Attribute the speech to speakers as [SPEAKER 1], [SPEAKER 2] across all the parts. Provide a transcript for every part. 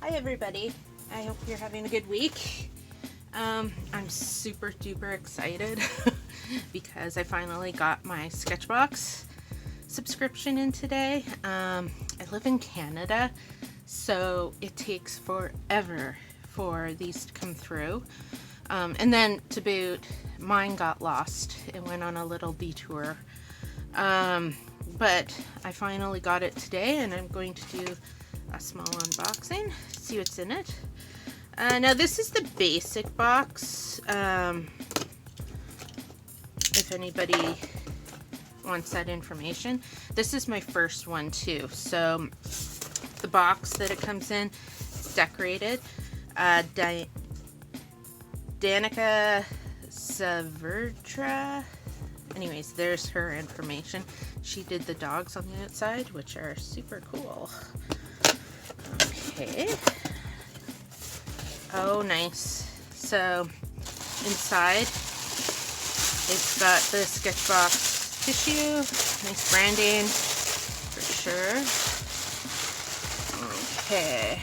[SPEAKER 1] Hi everybody, I hope you're having a good week. I'm super duper excited because I finally got my Sketchbox subscription in today. I live in Canada, so it takes forever for these to come through. And then to boot, mine got lost. It went on a little detour. But I finally got it today, and I'm going to do a small unboxing, see what's in it. Now this is the basic box, if anybody wants that information. This is my first one too, so the box that it comes in, it's decorated. Danica Saverdra. Anyways, there's her information. She did the dogs on the outside, which are super cool. Okay. Oh, nice. So, inside, it's got the Sketchbox tissue. Nice branding, for sure. Okay.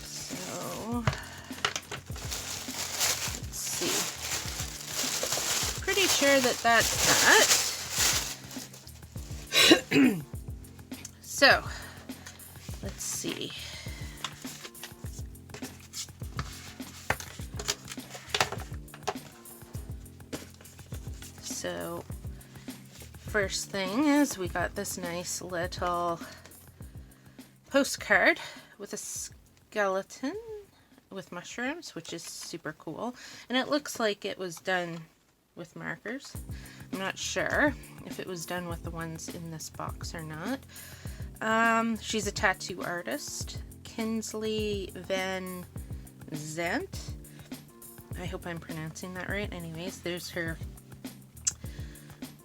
[SPEAKER 1] So, let's see. Pretty sure that that's that. So, let's see. So, first thing is we got this nice little postcard with a skeleton with mushrooms, which is super cool. And it looks like it was done with markers. I'm not sure if it was done with the ones in this box or not. She's a tattoo artist, Kinsley Van Zant. I hope I'm pronouncing that right. Anyways, there's her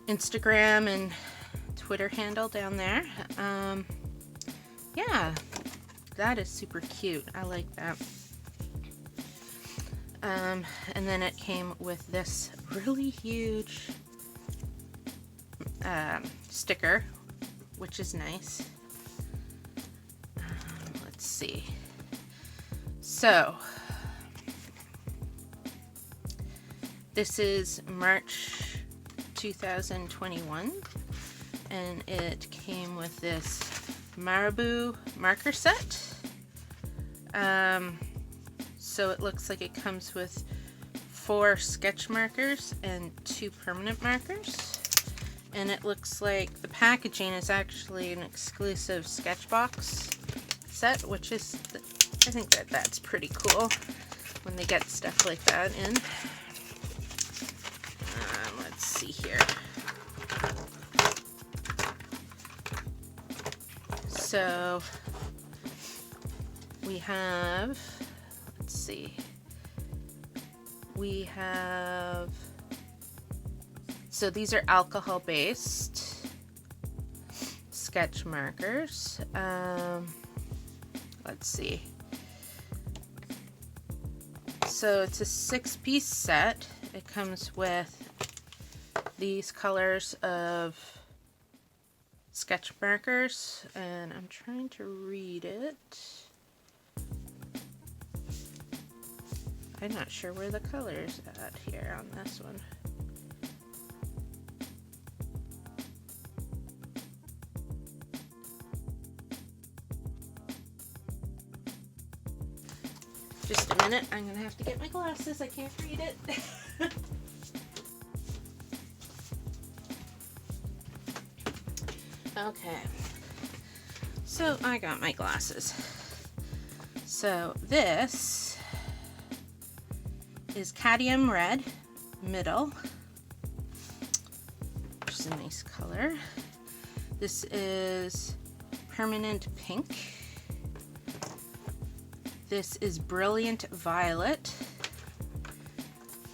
[SPEAKER 1] Instagram and Twitter handle down there. Yeah, that is super cute. I like that. And then it came with this really huge sticker, which is nice. Let's see. So, this is March 2021, and it came with this Marabu marker set. So it looks like it comes with 4 sketch markers and 2 permanent markers. And it looks like the packaging is actually an exclusive Sketchbox set, which is, I think that's pretty cool when they get stuff like that in. Let's see here. So we have, let's see, we have, so these are alcohol based sketch markers. Let's see. So it's a 6-piece set. It comes with these colors of sketch markers, and I'm trying to read it. I'm not sure where the color's at here on this one. Just a minute, I'm gonna have to get my glasses, I can't read it. Okay, so I got my glasses. So this is cadmium red, middle, which is a nice color. This is permanent pink. This is brilliant violet.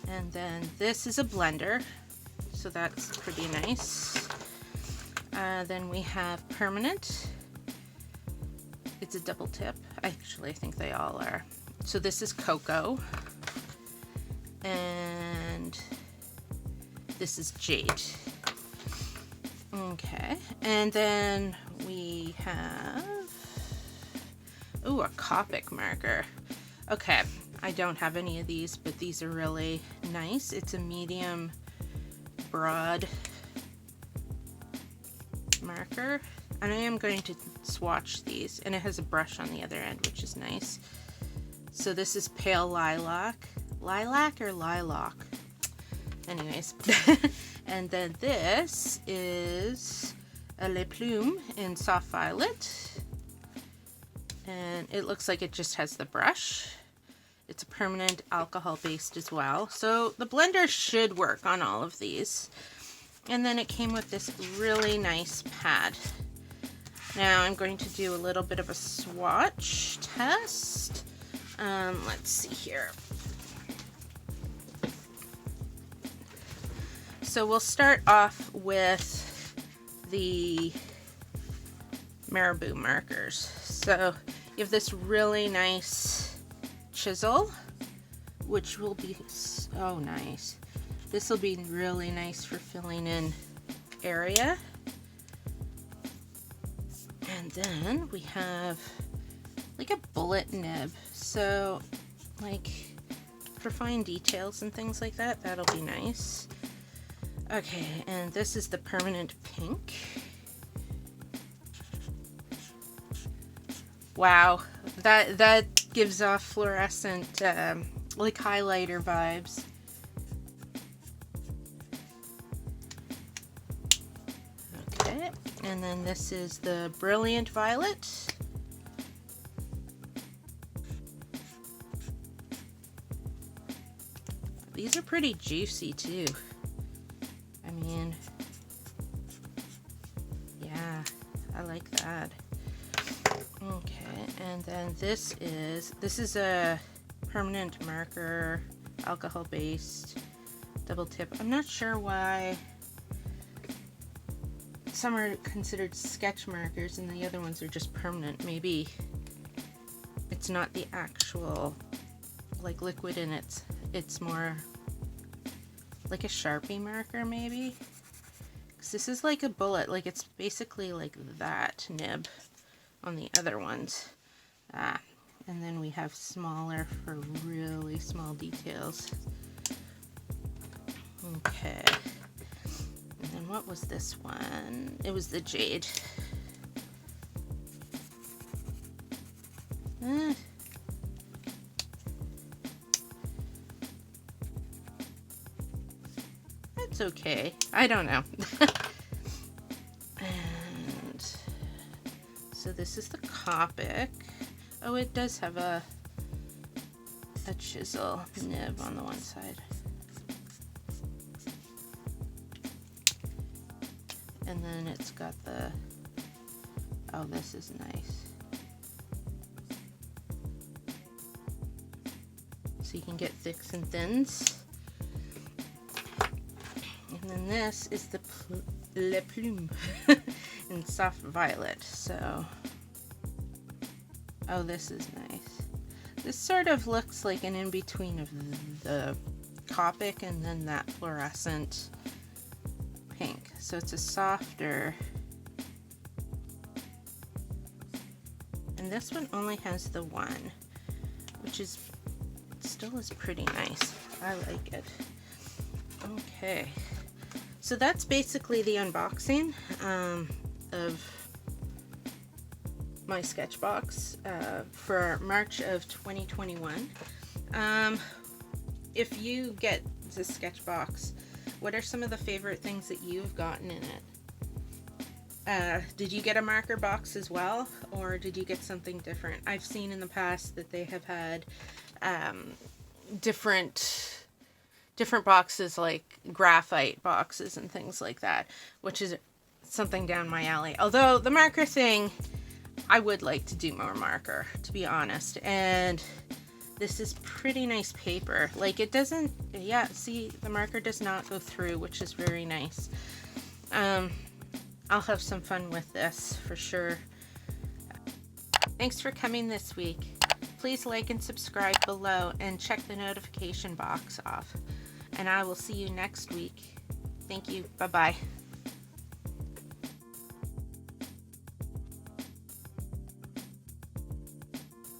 [SPEAKER 1] And then this is a blender, so that's pretty nice. Then we have permanent. It's a double tip. Actually, I think they all are. So this is cocoa. And this is jade. Okay. And then we have Ooh, a Copic marker. Okay, I don't have any of these, but these are really nice. It's a medium broad marker, and I am going to swatch these, and it has a brush on the other end, which is nice. So this is Pale Lilac. Lilac or Lilac? Anyways. And then this is Le Plume in Soft Violet. And it looks like it just has the brush. It's a permanent alcohol based as well. So the blender should work on all of these. And then it came with this really nice pad. Now I'm going to do a little bit of a swatch test. Let's see here. So we'll start off with the Marabu markers. So you have this really nice chisel, which will be so nice. This will be really nice for filling in area. And then we have like a bullet nib. So like for fine details and things like that, that'll be nice. Okay, and this is the permanent pink. Wow, that gives off fluorescent, like highlighter vibes. Okay, and then this is the brilliant violet. These are pretty juicy too. I mean, yeah, I like that. Okay, and then this is a permanent marker, alcohol based, double tip. I'm not sure why some are considered sketch markers and the other ones are just permanent. Maybe it's not the actual like liquid in it. It's more like a Sharpie marker maybe. 'Cause this is like a bullet, like it's basically like that nib on the other ones. And then we have smaller for really small details. Okay. And then what was this one? It was the jade. That's okay. I don't know. And so this is the Copic. Oh, it does have a chisel nib on the one side. And then it's got the, oh, this is nice. So you can get thicks and thins. And then this is the Le Plume in Soft Violet. So, oh, this is nice. This sort of looks like an in-between of the Copic and then that fluorescent pink. So it's a softer. And this one only has the one, which is still is pretty nice. I like it. Okay. So that's basically the unboxing of my Sketchbox for March of 2021. If you get the Sketchbox, what are some of the favorite things that you've gotten in it? Did you get a marker box as well, or did you get something different? I've seen in the past that they have had different boxes, like graphite boxes and things like that, which is something down my alley. Although the marker thing, I would like to do more marker, to be honest. And this is pretty nice paper. Like it doesn't, yeah, see, the marker does not go through, which is very nice. I'll have some fun with this for sure. Thanks for coming this week. Please like and subscribe below and check the notification box off. And I will see you next week. Thank you. Bye-bye.